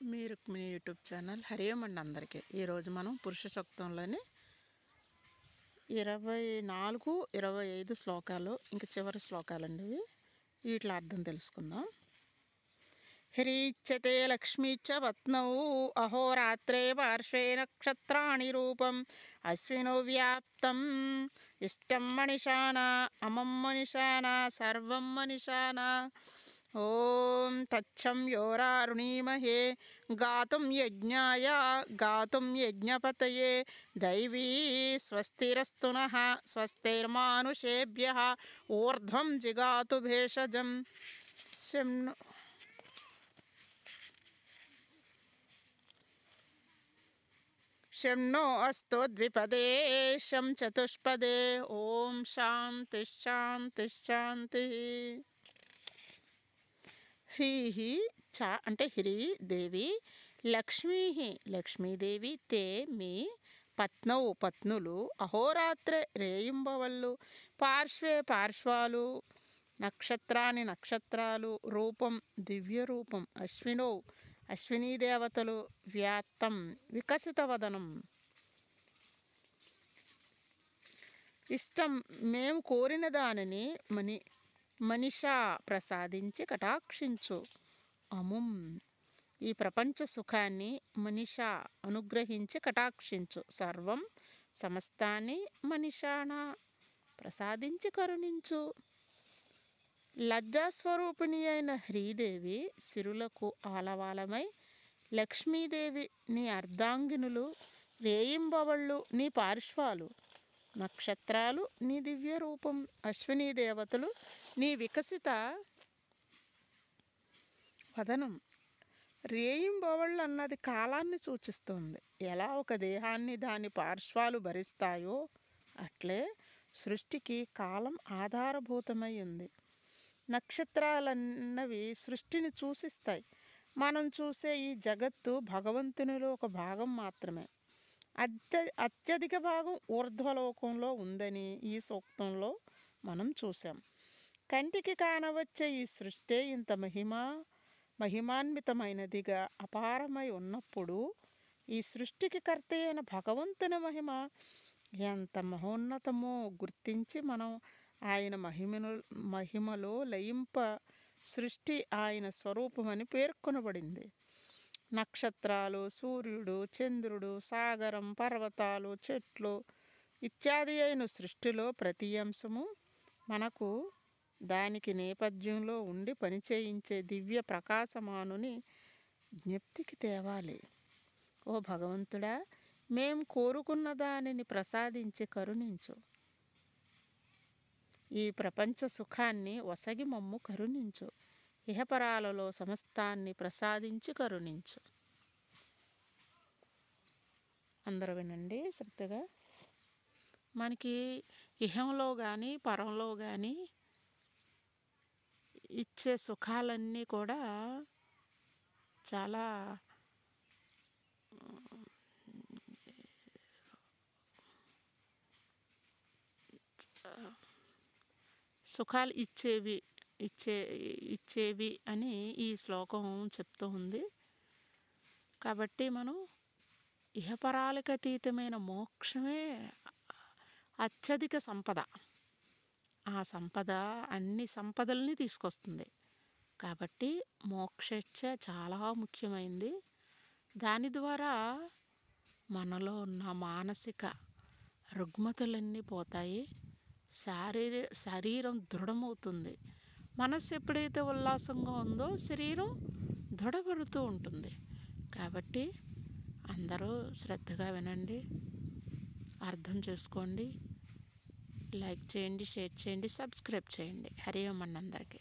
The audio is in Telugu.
మీరు మీ యూట్యూబ్ ఛానల్ హరియం అండి అందరికీ. ఈరోజు మనం పురుష సూక్తంలోని 24, 25 శ్లోకాలు ఇంక చివరి శ్లోకాలండి ఇవి. వీటి అర్థం తెలుసుకుందాం. హ్రీచ్యతే లక్ష్మీచ పత్నౌ అహోరాత్రే పార్శ్వే నక్షత్రాణి రూపం అశ్వినో వ్యాప్తం ఇష్టం మనిషాన అమం మనిషాన సర్వం మనిషాన. ఓం తచ్చం యోరారుణీమహే గాతుం యజ్ఞాయ గాతుం యజ్ఞపతయే దైవీ స్వస్తిరస్తు నః స్వస్తిర్మానుషేభ్యః ఊర్ధ్వం జిగాతు భేషజం. శం నో అస్తు ద్విపదే శం చతుష్పదే. ఓం శాంతి శాంతి శాంతి. హ్రీహి చ అంటే హ్రీ దేవి, లక్ష్మీ లక్ష్మీదేవి, తే మీ పత్నౌ పత్నులు, అహోరాత్రే రేయింబవళ్ళు, పార్శ్వే పార్శ్వాలు, నక్షత్రాన్ని నక్షత్రాలు, రూపం దివ్య రూపం, అశ్వినౌ అశ్వినీ దేవతలు, వ్యాత్తం వికసిత వదనం. ఇష్టం మేము కోరిన దానిని మనిషా ప్రసాదించి కటాక్షించు. అముం ఈ ప్రపంచ సుఖాన్ని మనిషా అనుగ్రహించి కటాక్షించు. సర్వం సమస్తాన్ని మనిషాన ప్రసాదించి కరుణించు. లజ్జాస్వరూపిణి అయిన హ్రీదేవి సిరులకు ఆలవాలమై, లక్ష్మీదేవి నీ అర్ధాంగినులు, రేయింబవళ్ళు నీ పార్శ్వాలు, నక్షత్రాలు నీ దివ్య రూపం, అశ్వినీ దేవతలు నీ వికసిత వదనం. రేయింబవళ్ళు అన్నది కాలాన్ని సూచిస్తుంది. ఎలా ఒక దేహాన్ని దాని పార్శ్వాలు భరిస్తాయో అట్లే సృష్టికి కాలం ఆధారభూతమై ఉంది. నక్షత్రాలన్నవి సృష్టిని సూచిస్తాయి. మనం చూసే ఈ జగత్తు భగవంతునిలో ఒక భాగం మాత్రమే. అత్యధిక భాగం ఊర్ధ్వలోకంలో ఉందని ఈ సూక్తంలో మనం చూసాం. కంటికి కానవచ్చే ఈ సృష్టి ఇంత మహిమాన్వితమైనదిగా అపారమై ఉన్నప్పుడు ఈ సృష్టికి కర్త అయిన భగవంతుని మహిమ ఎంత మహోన్నతమో గుర్తించి మనం ఆయన మహిమలో లయింప సృష్టి ఆయన స్వరూపమని పేర్కొనబడింది. నక్షత్రాలు, సూర్యుడు, చంద్రుడు, సాగరం, పర్వతాలు, చెట్లు ఇత్యాది అయిన సృష్టిలో ప్రతి అంశము మనకు దానికి నేపథ్యంలో ఉండి పనిచేయించే దివ్య ప్రకాశమానుని జ్ఞప్తికి తేవాలి. ఓ భగవంతుడా, మేం కోరుకున్న దానిని ప్రసాదించి కరుణించు. ఈ ప్రపంచ సుఖాన్ని వసగి మమ్ము కరుణించు. ఇహపరాలలో సమస్తాన్ని ప్రసాదించి కరుణించు. అందరూ వినండి శ్రద్ధగా. మనకి ఇహంలో కానీ పరంలో కానీ ఇచ్చే సుఖాలన్నీ కూడా చాలా సుఖాలు ఇచ్చేవి అని ఈ శ్లోకం చెప్తూ ఉంది. కాబట్టి మనం ఇహపరాలకు అతీతమైన మోక్షమే అత్యధిక సంపద. ఆ సంపద అన్ని సంపదల్ని తీసుకొస్తుంది. కాబట్టి మోక్షేచ్ఛ చాలా ముఖ్యమైనది. దాని ద్వారా మనలో ఉన్న మానసిక రుగ్మతలన్నీ పోతాయి. శరీరం దృఢమవుతుంది. మనసు ఎప్పుడైతే ఉల్లాసంగా ఉందో శరీరం దృఢపడుతూ ఉంటుంది. కాబట్టి అందరూ శ్రద్ధగా వినండి, అర్థం చేసుకోండి, లైక్ చేయండి, షేర్ చేయండి, సబ్స్క్రైబ్ చేయండి. హరి ఓం అన్న అందరికీ.